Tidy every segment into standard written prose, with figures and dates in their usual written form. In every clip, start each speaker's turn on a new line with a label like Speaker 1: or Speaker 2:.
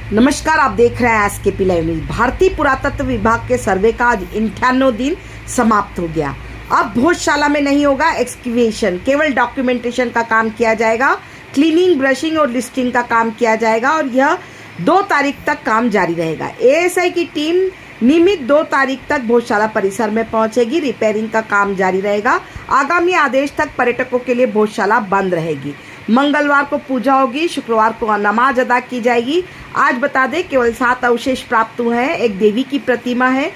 Speaker 1: नमस्कार, आप देख रहे हैं एसकेपी लाइव न्यूज। भारतीय पुरातत्व विभाग के सर्वे का आज 98वां दिन समाप्त हो गया। अब भोजशाला में नहीं होगा एक्सकैवेशन, केवल डॉक्यूमेंटेशन का काम किया जाएगा। क्लीनिंग, ब्रशिंग और लिस्टिंग का काम किया जाएगा और यह 2 तारीख तक काम जारी रहेगा। एएसआई की टीम नियमित 2 तारीख तक भोजशाला परिसर में पहुंचेगी। रिपेयरिंग का काम जारी रहेगा। आगामी आदेश तक पर्यटकों के लिए भोजशाला बंद रहेगी। मंगलवार को पूजा होगी, शुक्रवार को नमाज अदा की जाएगी। आज बता दें, केवल 7 अवशेष प्राप्त हुए हैं। एक देवी की प्रतिमा है।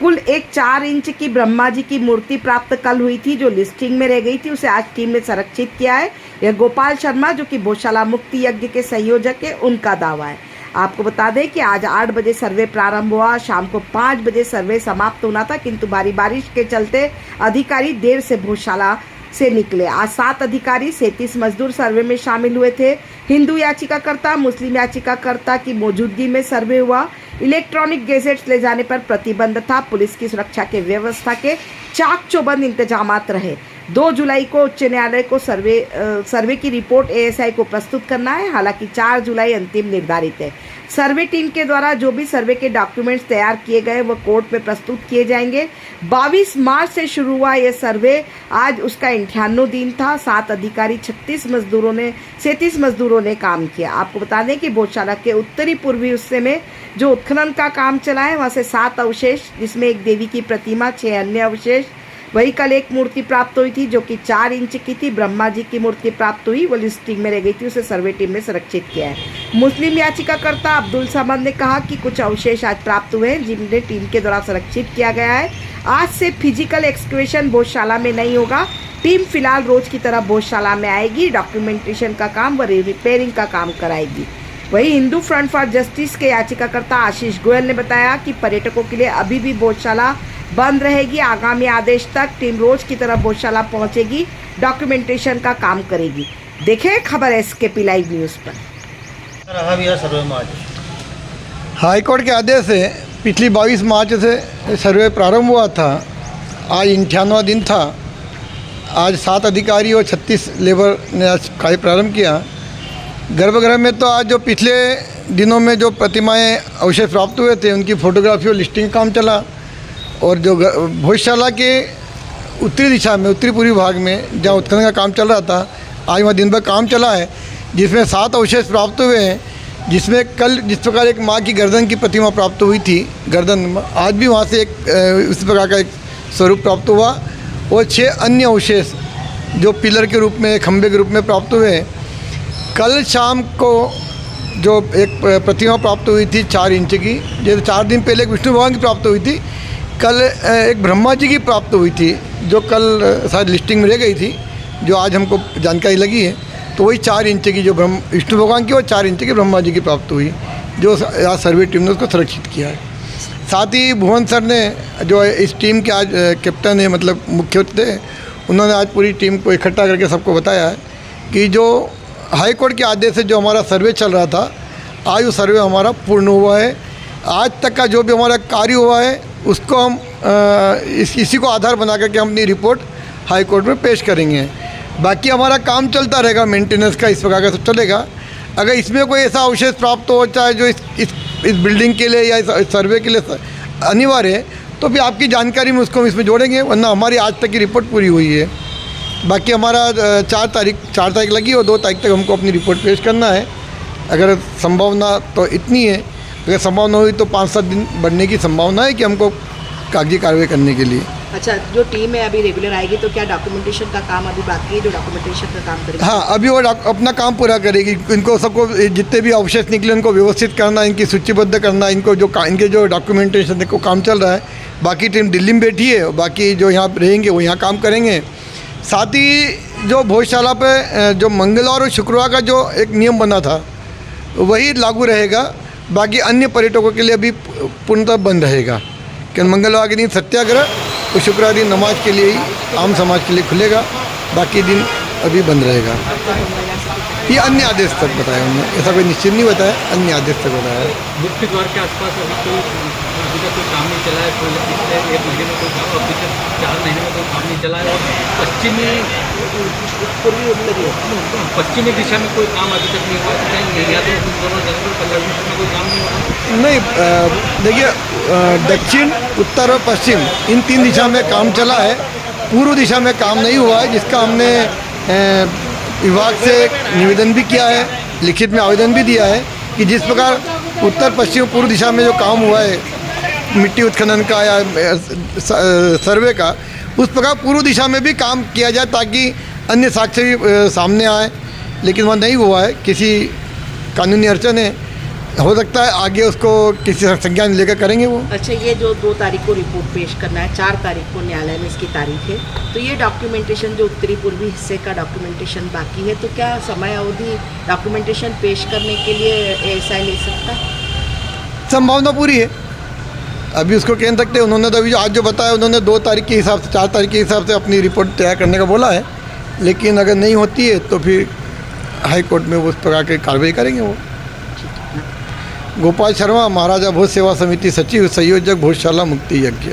Speaker 1: कुल एक 4 इंच की ब्रह्मा जी की मूर्ति प्राप्त कल हुई थी, जो लिस्टिंग में रह गई थी। उसे आज टीम ने संरक्षित किया है। यह गोपाल शर्मा, जो कि भोजशाला मुक्ति यज्ञ के संयोजक है, उनका दावा है। आपको बता दें कि आज 8 बजे सर्वे प्रारंभ हुआ। शाम को 5 बजे सर्वे समाप्त होना था, किंतु भारी बारिश के चलते अधिकारी देर से भोजशाला से निकले। आज 7 अधिकारी, 37 मजदूर सर्वे में शामिल हुए थे। हिंदू याचिकाकर्ता, मुस्लिम याचिकाकर्ता की मौजूदगी में सर्वे हुआ। इलेक्ट्रॉनिक गैजेट्स ले जाने पर प्रतिबंध था। पुलिस की सुरक्षा के व्यवस्था के चाक चौबंद इंतजामात रहे। 2 जुलाई को उच्च न्यायालय को सर्वे की रिपोर्ट एएसआई को प्रस्तुत करना है। हालांकि 4 जुलाई अंतिम निर्धारित है। सर्वे टीम के द्वारा जो भी सर्वे के डॉक्यूमेंट्स तैयार किए गए वो कोर्ट में प्रस्तुत किए जाएंगे। 22 मार्च से शुरू हुआ यह सर्वे, आज उसका 98वां दिन था। 7 अधिकारी, 37 मजदूरों ने काम किया। आपको बता दें कि भोजशाला के उत्तरी पूर्वी हिस्से में जो उत्खनन का काम चला है, वहाँ से 7 अवशेष, जिसमें एक देवी की प्रतिमा, 6 अन्य अवशेष। वही कल एक मूर्ति प्राप्त हुई थी जो कि 4 इंच की थी। ब्रह्मा जी की मूर्ति प्राप्त हुई, वो लिस्टिंग में रह गई थी। उसे सर्वे टीम ने संरक्षित किया है। मुस्लिम याचिकाकर्ता अब्दुल समद ने कहा कि कुछ अवशेष आज प्राप्त हुए हैं, जिन्हें टीम के द्वारा संरक्षित किया गया है। आज से फिजिकल एक्सकैवेशन भोजशाला में नहीं होगा। टीम फिलहाल रोज की तरह भोजशाला में आएगी, डॉक्यूमेंटेशन का काम व रिपेयरिंग का काम कराएगी। वहीं हिंदू फ्रंट फॉर जस्टिस के याचिकाकर्ता आशीष गोयल ने बताया कि पर्यटकों के लिए अभी भी भोजशाला बंद रहेगी। आगामी आदेश तक टीम रोज की तरह भोजशाला पहुंचेगी, डॉक्यूमेंटेशन का काम करेगी। देखें खबर एसकेपी लाइव न्यूज़ पर।
Speaker 2: हाई कोर्ट के आदेश से पिछली 22 मार्च से सर्वे प्रारंभ हुआ था। आज 98वां दिन था। आज 7 अधिकारी और 36 लेबर ने आज कार्य प्रारंभ किया। गर्भगृह में तो आज जो पिछले दिनों में जो प्रतिमाएं अवशेष प्राप्त हुए थे, उनकी फोटोग्राफी और लिस्टिंग काम चला। और जो भोजशाला के उत्तरी दिशा में, उत्तरी पूर्वी भाग में जहाँ उत्खनन का काम चल रहा था, आज वहाँ दिन भर काम चला है, जिसमें 7 अवशेष प्राप्त हुए हैं। जिसमें कल जिस प्रकार एक माँ की गर्दन की प्रतिमा प्राप्त हुई थी, गर्दन, आज भी वहाँ से एक उस प्रकार का एक स्वरूप प्राप्त हुआ। और 6 अन्य अवशेष जो पिलर के रूप में, खंभे के रूप में प्राप्त हुए हैं। कल शाम को जो एक प्रतिमा प्राप्त हुई थी 4 इंच की, जैसे 4 दिन पहले एक विष्णु भगवान की प्राप्त हुई थी, कल एक ब्रह्मा जी की प्राप्त हुई थी, जो कल शायद लिस्टिंग में रह गई थी, जो आज हमको जानकारी लगी है। तो वही 4 इंच की जो विष्णु भगवान की और 4 इंच की ब्रह्मा जी की प्राप्त हुई, जो आज सर्वे टीम ने उसको सुरक्षित किया है। साथ ही भुवन सर ने, जो इस टीम के आज कैप्टन है, मतलब मुख्य थे, उन्होंने आज पूरी टीम को इकट्ठा करके सबको बताया है कि जो हाई कोर्ट के आदेश से जो हमारा सर्वे चल रहा था, आज वो सर्वे हमारा पूर्ण हुआ है। आज तक का जो भी हमारा कार्य हुआ है, उसको हम इसी को आधार बना करके हम अपनी रिपोर्ट हाई कोर्ट में पेश करेंगे। बाकी हमारा काम चलता रहेगा, मेंटेनेंस का इस प्रकार का सब चलेगा। अगर इसमें कोई ऐसा अवशेष प्राप्त हो, चाहे जो इस बिल्डिंग के लिए या इस सर्वे के लिए अनिवार्य है, तो भी आपकी जानकारी में उसको हम इसमें जोड़ेंगे, वरना हमारी आज तक की रिपोर्ट पूरी हुई है। बाकी हमारा 4 तारीख लगी और 2 तारीख तक हमको अपनी रिपोर्ट पेश करना है। अगर संभावना तो इतनी है, अगर संभावना हुई तो 5-7 दिन बढ़ने की संभावना है कि हमको कागजी कार्रवाई करने के लिए।
Speaker 1: अच्छा, जो टीम है अभी रेगुलर आएगी, तो क्या डॉक्यूमेंटेशन का काम अभी बाकी है, जो डॉक्यूमेंटेशन का काम करेगी?
Speaker 2: हाँ, अभी वो अपना काम पूरा करेगी। इनको सबको, जितने भी अवशेष निकले उनको व्यवस्थित करना, इनकी सूचीबद्ध करना, इनके जो डॉक्यूमेंटेशन को काम चल रहा है। बाकी टीम दिल्ली में बैठी है, बाकी जो यहाँ रहेंगे वो यहाँ काम करेंगे। साथ ही जो भोजशाला पे जो मंगलवार और शुक्रवार का जो एक नियम बना था, वही लागू रहेगा। बाकी अन्य पर्यटकों के लिए अभी पूर्णतः बंद रहेगा, क्योंकि मंगलवार के दिन सत्याग्रह और शुक्रवार दिन नमाज के लिए ही आम समाज के लिए खुलेगा। बाकी दिन अभी बंद रहेगा। ये अन्य आदेश तक बताया उन्होंने, ऐसा कोई निश्चित नहीं बताया, अन्य आदेश तक बताया।
Speaker 3: मुख्य द्वार के आसपास अभी तक कोई काम नहीं चला है। पिछले 1 महीने में कोई काम, अभी तक 4 महीने में कोई काम नहीं चला है। और पश्चिमी दिशा में कोई काम अभी तक नहीं हुआ है। यहाँ तो दोनों जगह परमिशन में कोई काम नहीं हो रहा?
Speaker 2: नहीं, देखिए, दक्षिण, उत्तर और पश्चिम इन 3 दिशा में काम चला है। पूर्व दिशा में काम नहीं हुआ है, जिसका हमने विभाग से निवेदन भी किया है, लिखित में आवेदन भी दिया है कि जिस प्रकार उत्तर पश्चिम पूर्व दिशा में जो काम हुआ है मिट्टी उत्खनन का या सर्वे का, उस प्रकार पूर्व दिशा में भी काम किया जाए ताकि अन्य साक्ष्य भी सामने आए। लेकिन वह नहीं हुआ है, किसी कानूनी अड़चन है, हो सकता है आगे उसको किसी संज्ञान लेकर करेंगे वो।
Speaker 1: अच्छा, ये जो 2 तारीख को रिपोर्ट पेश करना है, 4 तारीख को न्यायालय में इसकी तारीख है, तो ये डॉक्यूमेंटेशन जो उत्तरी पूर्वी हिस्से का डॉक्यूमेंटेशन बाकी है, तो क्या समय अवधि डॉक्यूमेंटेशन पेश करने के लिए एएसआई ले सकता है?
Speaker 2: संभावना पूरी है, अभी उसको कह सकते हैं। उन्होंने तो अभी आज जो बताया, उन्होंने 2 तारीख के हिसाब से, 4 तारीख के हिसाब से अपनी रिपोर्ट तैयार करने का बोला है। लेकिन अगर नहीं होती है तो फिर हाई कोर्ट में वो उस प्रकार की कार्रवाई करेंगे वो। गोपाल शर्मा, महाराजा भोज सेवा समिति सचिव, संयोजक भोजशाला मुक्ति यज्ञ।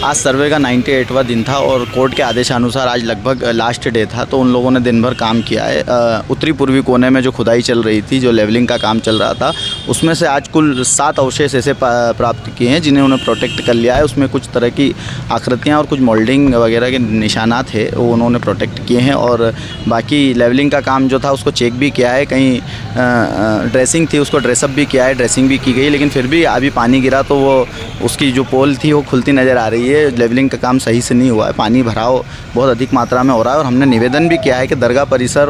Speaker 4: आज सर्वे का 98वां दिन था और कोर्ट के आदेशानुसार आज लगभग लास्ट डे था, तो उन लोगों ने दिन भर काम किया है। उत्तरी पूर्वी कोने में जो खुदाई चल रही थी, जो लेवलिंग का काम चल रहा था, उसमें से आज कुल 7 अवशेष ऐसे प्राप्त किए हैं जिन्हें उन्होंने प्रोटेक्ट कर लिया है। उसमें कुछ तरह की आकृतियाँ और कुछ मोल्डिंग वगैरह के निशानात थे, वो उन्होंने प्रोटेक्ट किए हैं। और बाकी लेवलिंग का काम जो था उसको चेक भी किया है, कहीं ड्रेसिंग थी उसको ड्रेसअप भी किया है, ड्रेसिंग भी की गई, लेकिन फिर भी अभी पानी गिरा तो वो उसकी जो पोल थी वो खुलती नज़र आ रही है। लेवलिंग का काम सही से नहीं हुआ है, पानी भराव बहुत अधिक मात्रा में हो रहा है। और हमने निवेदन भी किया है कि दरगाह परिसर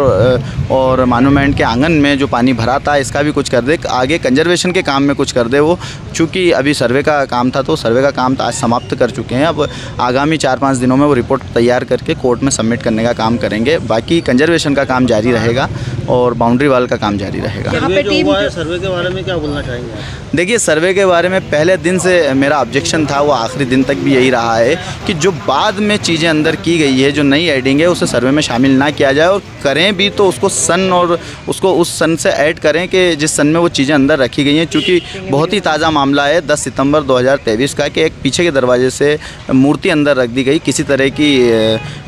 Speaker 4: और मॉन्यूमेंट के आंगन में जो पानी भरा था इसका भी कुछ कर दे, आगे कंजर्वेशन के काम में कुछ कर दे वो। चूँकि अभी सर्वे का काम था तो सर्वे का काम तो आज समाप्त कर चुके हैं। अब आगामी 4-5 दिनों में वो रिपोर्ट तैयार करके कोर्ट में सबमिट करने का काम करेंगे। बाकी कंजर्वेशन का काम जारी रहेगा और बाउंड्री वाल का काम जारी रहेगा।
Speaker 5: सर्वे के बारे में क्या बोलना चाहेंगे?
Speaker 4: देखिए, सर्वे के बारे में पहले दिन से मेरा ऑब्जेक्शन था, वो आखिरी दिन तक भी यही रहा है कि जो बाद में चीज़ें अंदर की गई है, जो नई एडिंग है, उसे सर्वे में शामिल ना किया जाए, और करें भी तो उसको सन और उसको उस सन से ऐड करें कि जिस सन में वो चीज़ें अंदर रखी गई हैं। चूँकि बहुत ही ताज़ा मामला है 10 सितंबर 2023 का कि एक पीछे के दरवाजे से मूर्ति अंदर रख दी गई, किसी तरह की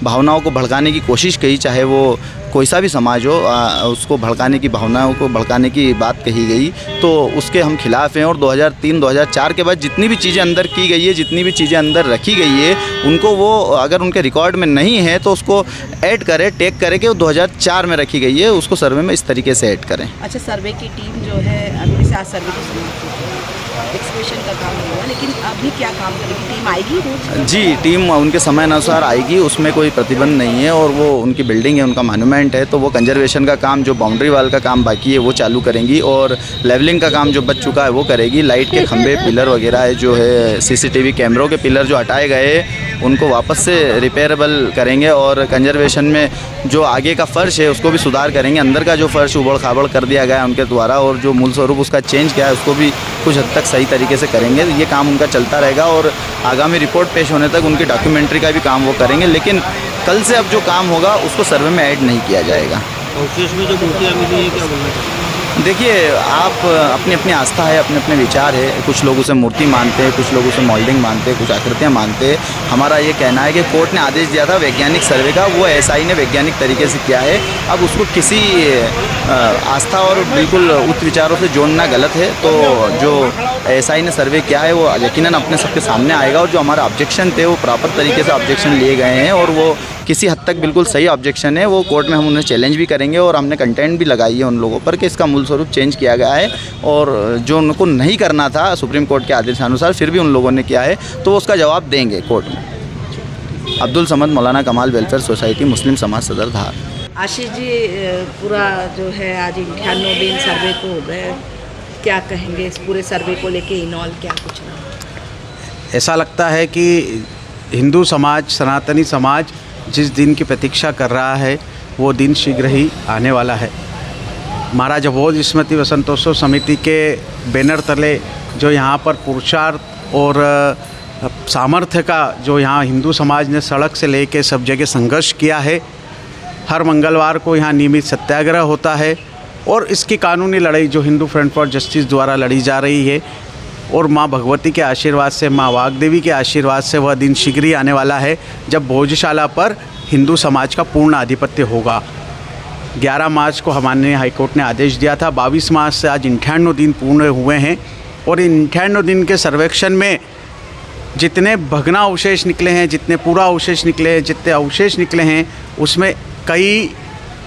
Speaker 4: भावनाओं को भड़काने की कोशिश की, चाहे वो कोई सा भी समाज हो, उसको भड़काने की भावनाओं को भड़काने की बात कही गई, तो उसके हम खिलाफ़ हैं। और 2003-2004 के बाद जितनी भी चीज़ें अंदर की गई है, जितनी भी चीज़ें अंदर रखी गई है, उनको वो अगर उनके रिकॉर्ड में नहीं है तो उसको ऐड करें, टेक करें कि वो 2004 में रखी गई है, उसको सर्वे में इस तरीके से ऐड करें।
Speaker 1: अच्छा, सर्वे की टीम जो है, अभी से आज सर्वे को समाप्त एक्सक्वेशन का काम नहीं हुआ, लेकिन अभी क्या काम करेगी टीम? आएगी रोज? जी,
Speaker 4: टीम उनके समय अनुसार आएगी, उसमें कोई प्रतिबंध नहीं है। और वो उनकी बिल्डिंग है, उनका मॉन्यूमेंट है, तो वो कंजर्वेशन का काम, जो बाउंड्री वाल का काम बाकी है वो चालू करेंगी, और लेवलिंग का काम जो बच चुका है वो करेगी। लाइट के खंभे, पिलर वगैरह है, जो है CCTV कैमरों के पिलर जो हटाए गए उनको वापस से रिपेयरेबल करेंगे, और कंजर्वेशन में जो आगे का फ़र्श है उसको भी सुधार करेंगे। अंदर का जो फ़र्श उबड़ खाबड़ कर दिया गया है उनके द्वारा, और जो मूल स्वरूप उसका चेंज किया है उसको भी कुछ हद तक सही तरीके से करेंगे। ये काम उनका चलता रहेगा और आगामी रिपोर्ट पेश होने तक उनकी डॉक्यूमेंट्री का भी काम वो करेंगे। लेकिन कल से अब जो काम होगा उसको सर्वे में ऐड नहीं किया जाएगा।
Speaker 5: अवशेष में जो मूर्तियाँ मिली है, क्या बोलना चाहिए?
Speaker 4: देखिए, आप अपनी अपनी आस्था है, अपने अपने विचार है। कुछ लोग उसे मूर्ति मानते हैं, कुछ लोग उसे मोल्डिंग मानते हैं, कुछ आकृतियाँ मानते हैं। हमारा ये कहना है कि कोर्ट ने आदेश दिया था वैज्ञानिक सर्वे का, वो एसआई ने वैज्ञानिक तरीके से किया है। अब उसको किसी आस्था और बिल्कुल उच्च विचारों से जोड़ना गलत है। तो जो एसआई ने सर्वे किया है वो यकीनन अपने सबके सामने आएगा, और जो हमारा ऑब्जेक्शन थे वो प्रॉपर तरीके से ऑब्जेक्शन लिए गए हैं, और वो किसी हद तक बिल्कुल सही ऑब्जेक्शन है। वो कोर्ट में हम उन्हें चैलेंज भी करेंगे, और हमने कंटेंट भी लगाई है उन लोगों पर कि इसका मूल स्वरूप चेंज किया गया है, और जो उनको नहीं करना था सुप्रीम कोर्ट के आदेशानुसार फिर भी उन लोगों ने किया है, तो वो उसका जवाब देंगे कोर्ट में। अब्दुल समद, मौलाना कमाल वेलफेयर सोसाइटी, मुस्लिम समाज सदर, धार।
Speaker 1: आशीष जी, पूरा जो है आज 98 दिन सर्वे को हो गए, क्या कहेंगे इस पूरे सर्वे को लेके? इनॉल क्या कुछ रहा?
Speaker 6: ऐसा लगता है कि हिंदू समाज, सनातनी समाज जिस दिन की प्रतीक्षा कर रहा है वो दिन शीघ्र ही आने वाला है। महाराजा भोज स्मृति वसंतोत्सव समिति के बैनर तले जो यहाँ पर पुरुषार्थ और सामर्थ्य का जो यहाँ हिंदू समाज ने सड़क से लेके सब जगह संघर्ष किया है। हर मंगलवार को यहाँ नियमित सत्याग्रह होता है, और इसकी कानूनी लड़ाई जो हिंदू फ्रंट फॉर जस्टिस द्वारा लड़ी जा रही है, और माँ भगवती के आशीर्वाद से, माँ वाग्देवी के आशीर्वाद से वह दिन शीघ्र ही आने वाला है जब भोजशाला पर हिंदू समाज का पूर्ण आधिपत्य होगा। 11 मार्च को हमारे हाईकोर्ट ने आदेश दिया था। 22 मार्च से आज 98 दिन पूर्ण हुए हैं और इन 98 दिन के सर्वेक्षण में जितने भग्ना अवशेष निकले हैं, जितने पूरा अवशेष निकले हैं, जितने अवशेष निकले हैं, उसमें कई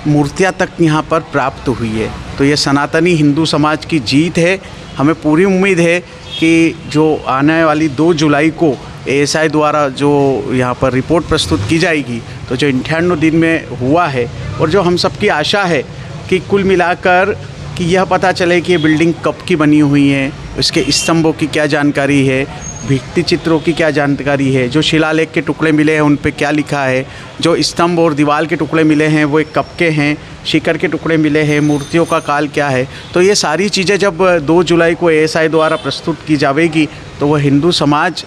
Speaker 6: मूर्तियां तक यहाँ पर प्राप्त हुई है। तो ये सनातनी हिंदू समाज की जीत है। हमें पूरी उम्मीद है कि जो आने वाली 2 जुलाई को ASI द्वारा जो यहाँ पर रिपोर्ट प्रस्तुत की जाएगी, तो जो 98 दिन में हुआ है और जो हम सबकी आशा है कि कुल मिलाकर कि यह पता चले कि ये बिल्डिंग कब की बनी हुई है, उसके स्तंभों की क्या जानकारी है, भित्ति चित्रों की क्या जानकारी है, जो शिलालेख के टुकड़े मिले हैं उन पे क्या लिखा है, जो स्तंभ और दीवार के टुकड़े मिले हैं वो कब के हैं, शिखर के टुकड़े मिले हैं, मूर्तियों का काल क्या है। तो ये सारी चीज़ें जब 2 जुलाई को ASI द्वारा प्रस्तुत की जाएगी तो वह हिंदू समाज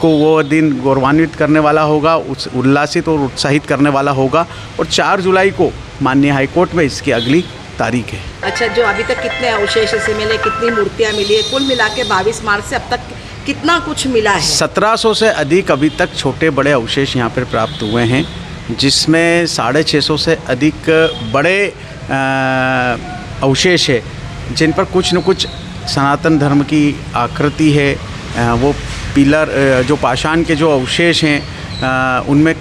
Speaker 6: को वो दिन गौरवान्वित करने वाला होगा, उल्लासित और उत्साहित करने वाला होगा। और 4 जुलाई को माननीय हाईकोर्ट में इसकी अगली तारीख है।
Speaker 1: अच्छा, जो अभी तक कितने अवशेष से मिले, कितनी मूर्तियाँ मिली है, कुल मिला के 22 मार्च से अब तक कितना कुछ मिला है?
Speaker 6: 1700 से अधिक अभी तक छोटे बड़े अवशेष यहाँ पर प्राप्त हुए हैं, जिसमें 650 से अधिक बड़े अवशेष है जिन पर कुछ न कुछ सनातन धर्म की आकृति है। वो पिलर जो पाषाण के जो अवशेष हैं उनमें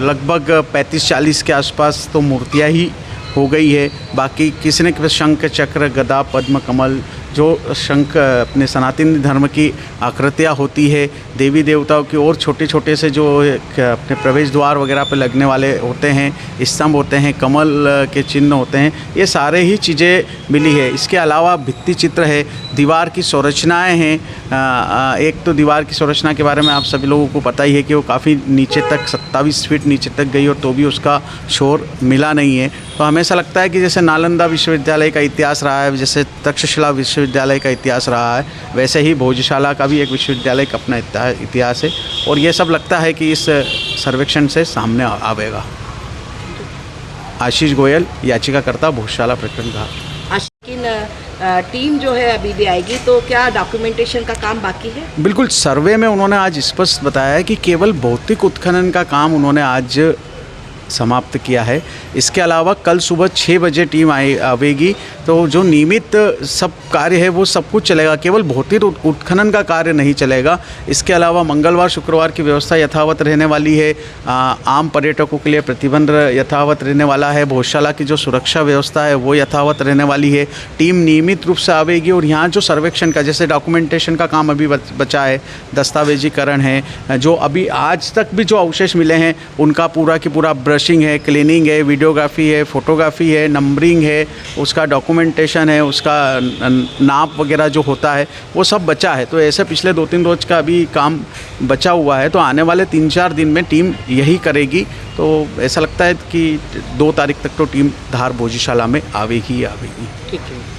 Speaker 6: लगभग 35-40 के आसपास तो मूर्तियाँ ही हो गई है। बाकी किसी ने शंख, चक्र, गदा, पद्म, कमल, जो शंख अपने सनातन धर्म की आकृतियाँ होती है, देवी देवताओं की, और छोटे छोटे से जो अपने प्रवेश द्वार वगैरह पे लगने वाले होते हैं, स्तंभ होते हैं, कमल के चिन्ह होते हैं, ये सारे ही चीज़ें मिली है। इसके अलावा भित्ति चित्र है, दीवार की संरचनाएं हैं। एक तो दीवार की संरचना के बारे में आप सभी लोगों को पता ही है कि वो काफ़ी नीचे तक 27 फीट नीचे तक गई और तो भी उसका शोर मिला नहीं है। तो हमें ऐसा लगता है कि जैसे नालंदा विश्वविद्यालय का इतिहास रहा है, जैसे तक्षशिला विश्वविद्यालय का इतिहास रहा है, वैसे ही भोजशाला का भी एक विश्वविद्यालय का अपना इतिहास है। और ये सब लगता है कि इस सर्वेक्षण से सामने आवेगा। आशीष गोयल, याचिकाकर्ता, भोजशाला प्रकरण का।
Speaker 1: लेकिन टीम जो है अभी भी आएगी, तो क्या डॉक्यूमेंटेशन का काम बाकी है?
Speaker 6: बिल्कुल, सर्वे में उन्होंने आज स्पष्ट बताया है कि केवल भौतिक उत्खनन का काम उन्होंने आज समाप्त किया है। इसके अलावा कल सुबह 6 बजे टीम आवेगी, तो जो नियमित सब कार्य है वो सब कुछ चलेगा, केवल भौतिक उत्खनन का कार्य नहीं चलेगा। इसके अलावा मंगलवार शुक्रवार की व्यवस्था यथावत रहने वाली है। आम पर्यटकों के लिए प्रतिबंध यथावत रहने वाला है। भोजशाला की जो सुरक्षा व्यवस्था है वो यथावत रहने वाली है। टीम नियमित रूप से आवेगी और यहाँ जो सर्वेक्षण का, जैसे डॉक्यूमेंटेशन का काम अभी बचा है, दस्तावेजीकरण है, जो अभी आज तक भी जो अवशेष मिले हैं उनका पूरा की पूरा ब्रशिंग है, क्लीनिंग है, वीडियोग्राफी है, फोटोग्राफी है, नंबरिंग है, उसका डॉक्यूमेंटेशन है, उसका नाप वगैरह जो होता है वो सब बचा है। तो ऐसे पिछले 2-3 रोज का अभी काम बचा हुआ है। तो आने वाले 3-4 दिन में टीम यही करेगी। तो ऐसा लगता है कि 2 तारीख तक तो टीम धार भोजशाला में आवेगी ही आवेगी।
Speaker 1: ठीक है।